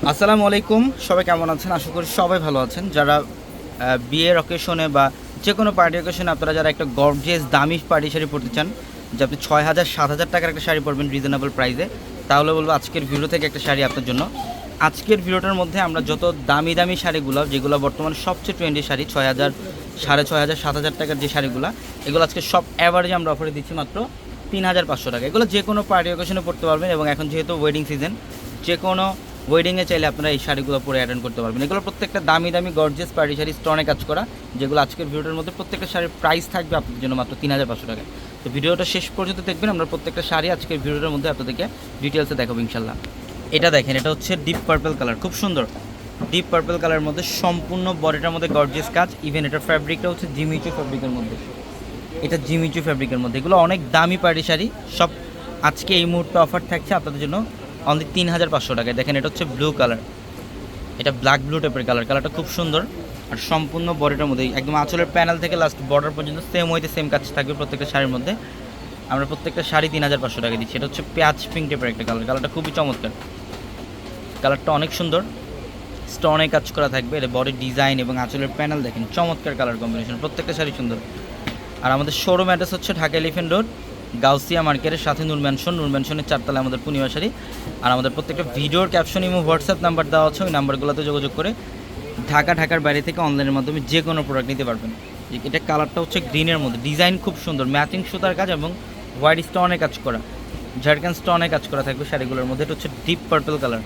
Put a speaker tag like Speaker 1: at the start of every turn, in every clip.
Speaker 1: আসসালামু আলাইকুম, সবাই কেমন আছেন? আশা করি সবাই ভালো আছেন। যারা বিয়ের অকেশনে বা যে কোনো পার্টি অকেশনে আপনারা যারা একটা গর্জিয়াস দামি পার্টি শাড়ি পরতে চান, যে আপনি ৬,০০০ ৭,০০০ টাকার একটা শাড়ি পরবেন রিজনেবল প্রাইসে, তাহলে বলবো আজকের ভিডিও থেকে একটা শাড়ি আপনার জন্য। আজকের ভিডিওটার মধ্যে আমরা যত দামি দামি শাড়িগুলো, যেগুলো বর্তমানে সবচেয়ে ট্রেন্ডি শাড়ি, ৬,০০০, ৬,৫০০, ৭,০০০ টাকার যে শাড়িগুলো, এগুলো আজকে সব অ্যাভারেজে আমরা অফারে দিচ্ছি মাত্র ৩,৫০০ টাকা। এগুলো যে কোনো পার্টি অকেশনে পরতে পারবেন, এবং এখন যেহেতু ওয়েডিং সিজন, যে কোনো ওয়েডিংয়ে চাইলে আপনারা এই শাড়িগুলো পরে অ্যাটেন্ড করতে পারবেন। এগুলো প্রত্যেকটা দামি দামি গর্জিয়াস পার্টি শাড়ি, স্টোনে কাজ করা, যেগুলো আজকের ভিডিওটার মধ্যে প্রত্যেকটা শাড়ির প্রাইস থাকবে আপনাদের জন্য মাত্র ৩,৫০০ টাকা। তো ভিডিওটা শেষ পর্যন্ত দেখবেন, আমরা প্রত্যেকটা শাড়ি আজকের ভিডিওটার মধ্যে আপনাদেরকে ডিটেলসে দেখাবো ইনশাল্লাহ। এটা দেখেন, এটা হচ্ছে ডিপ পার্পল কালার, খুব সুন্দর ডিপ পার্পল কালারের মধ্যে সম্পূর্ণ বডিটার মধ্যে গর্জিয়াস কাজ। ইভেন এটার ফ্যাব্রিকটা হচ্ছে জিমিচু ফ্যাব্রিকের মধ্যে, এটা জিমিচু ফ্যাব্রিকের মধ্যে। এগুলো অনেক দামি পার্টি শাড়ি, সব আজকে এই মুহূর্তে অফার থাকছে আপনাদের জন্য অনলি ৩,৫০০ টাকায়। দেখেন, এটা হচ্ছে ব্লু কালার, এটা ব্ল্যাক ব্লু টাইপের কালার, কালারটা খুব সুন্দর। আর সম্পূর্ণ বডিটার মধ্যে একদম আঁচলের প্যানেল থেকে লাস্ট বর্ডার পর্যন্ত সেম ওয়েতে সেম কাজ থাকবে প্রত্যেকটা শাড়ির মধ্যে। আমরা প্রত্যেকটা শাড়ি ৩,৫০০ টাকা দিচ্ছি। এটা হচ্ছে পেঁয়াজ পিঙ্ক টাইপের একটা কালার, কালারটা খুবই চমৎকার, কালারটা অনেক সুন্দর, স্টোনে কাজ করা থাকবে। এটা বডির ডিজাইন এবং আঁচলের প্যানেল দেখেন, চমৎকার কালার কম্বিনেশন, প্রত্যেকটা শাড়ি সুন্দর। আর আমাদের শোরুম অ্যাড্রেস হচ্ছে ঢাকা এলিফ্যান্ট রোড, গাউসিয়া মার্কেটের সাথে নূর ম্যানশন, নূর ম্যানশনের 4তলায় আমাদের পূর্ণিমা শাড়ি। আর আমাদের প্রত্যেকটা ভিডিওর ক্যাপশন এবং হোয়াটসঅ্যাপ নাম্বার দেওয়া আছে, ওই নাম্বারগুলোতে যোগাযোগ করে ঢাকার বাইরে থেকে অনলাইনের মাধ্যমে যে কোনো প্রোডাক্ট নিতে পারবেন। এটা কালারটা হচ্ছে গ্রিনের মধ্যে, ডিজাইন খুব সুন্দর, ম্যাচিং সুতার কাজ এবং হোয়াইট স্টোনে কাজ করা, ঝাড়খান স্টোনে কাজ করা থাকবে শাড়িগুলোর মধ্যে। এটা হচ্ছে ডিপ পার্পল কালার,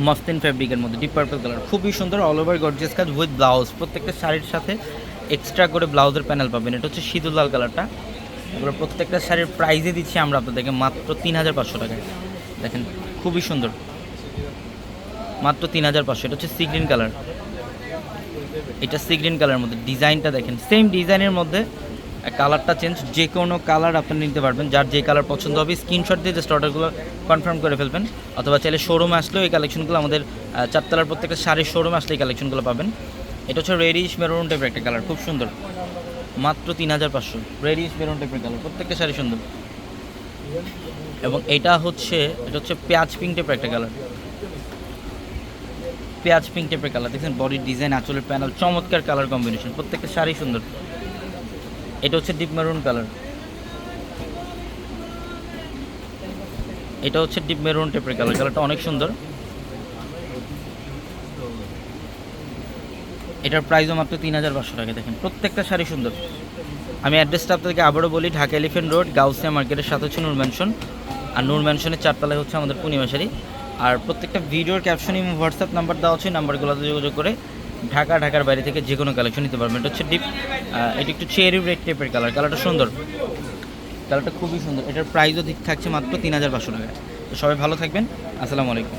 Speaker 1: মসলিন ফ্যাব্রিকের মধ্যে ডিপ পার্পল কালার, খুবই সুন্দর, অল ওভার গর্জিয়াস কাজ উইথ ব্লাউজ। প্রত্যেকটা শাড়ির সাথে এক্সট্রা করে ব্লাউজের প্যানেল পাবেন। এটা হচ্ছে সিঁদুর লাল কালারটা। এগুলো প্রত্যেকটা শাড়ির প্রাইজে দিচ্ছি আমরা আপনাদেরকে মাত্র ৩,৫০০ টাকায়। দেখেন, খুবই সুন্দর, মাত্র ৩,৫০০। এটা হচ্ছে সি গ্রিন কালার, এটা সি গ্রিন কালারের মধ্যে ডিজাইনটা দেখেন, সেম ডিজাইনের মধ্যে কালারটা চেঞ্জ, যে কোনো কালার আপনি নিতে পারবেন। যার যে কালার পছন্দ হবে স্ক্রিনশট দিয়ে জাস্ট অর্ডারগুলো কনফার্ম করে ফেলবেন, অথবা চাইলে শোরুমে আসলেও এই কালেকশনগুলো আমাদের 4তলার প্রত্যেকটা শাড়ির শোরুমে আসলে এই কালেকশনগুলো পাবেন। এটা হচ্ছে রেডিশ মেরুন টাইপের একটা কালার, খুব সুন্দর, মাত্র ৩,৫০০। রেডিশ মেরুন টাইপের কালার, প্রত্যেকটা শাড়ি সুন্দর। এবং এটা হচ্ছে পেঁয়াজ পিঙ্ক টাইপের একটা কালার, পেঁয়াজ পিঙ্ক টাইপের কালার। দেখছেন বডির ডিজাইন, আঁচলের প্যানেল, চমৎকার কালার কম্বিনেশন, প্রত্যেকটা শাড়ি সুন্দর। এটা হচ্ছে ডিপ মেরুন কালার, এটা হচ্ছে ডিপ মেরুন টাইপের কালার, কালারটা অনেক সুন্দর। এটার প্রাইসও মাত্র ৩,৫০০ টাকা। দেখেন, প্রত্যেকটা শাড়ি সুন্দর। আমি অ্যাড্রেসটা আপনাদেরকে আবারও বলি, ঢাকা এলিফ্যান্ট রোড, গাউসিয়া মার্কেটের সাথে হচ্ছে নূর ম্যানশন, আর নূর ম্যানশনের 4তলায় হচ্ছে আমাদের পূর্ণিমা শাড়ি। আর প্রত্যেকটা ভিডিওর ক্যাপশন এবং হোয়াটসঅ্যাপ নাম্বার দেওয়া হচ্ছে, নাম্বারগুলোতে যোগাযোগ করে ঢাকার বাইরে থেকে যে কোনো কালেকশন নিতে পারবেন। এটা হচ্ছে ডিপ, এটা একটু চেরি রেড টাইপের কালার, কালারটা সুন্দর, কালারটা খুবই সুন্দর। এটার প্রাইসও থাকছে মাত্র ৩,৫০০ টাকা। তো সবাই ভালো থাকবেন, আসসালামু আলাইকুম।